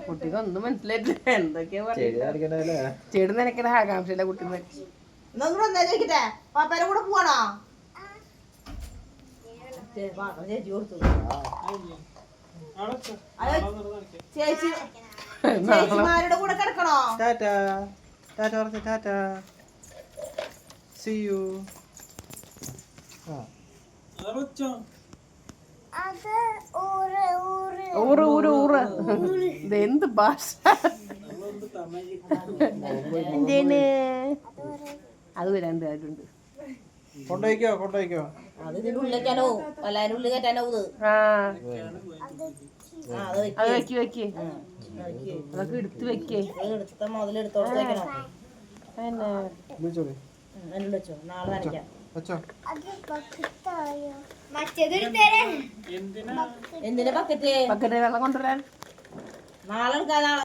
കുട്ടിക്കൊന്നും മനസ്സിലായിട്ടില്ല എന്തൊക്കെയാ പറയുക. ചെടി നനക്കണ ആകാംക്ഷയില്ല കുട്ടി ചോദിക്കട്ടെ പാപ്പേരെ കൂടെ പോവാണോ ചേച്ചിമാരുടെ കൂടെ കിടക്കണോ? ഊറ് ഊറ് ഊറ് ഇതെന്ത് ഭാഷ എന്തേന് അത് വരാൻ കാര്യമുണ്ട്. കൊണ്ടുപോയിക്കോ അത് ഇതിന്റെ ഉള്ളിലേക്കാനോ വല്ലാനും ഉള്ളിൽ കയറ്റാനോ അത് വെക്ക് അതൊക്കെ എടുത്ത് വെക്കേ. എടുത്ത മുതലെടുത്തോട്ട് വെക്കണം. വെച്ചോ നാളെ നനയ്ക്കാം. എന്തിനാ ബക്കറ്റ് വെള്ളം കൊണ്ടുവരാൻ നാളെ എടുക്കാം. നാളെ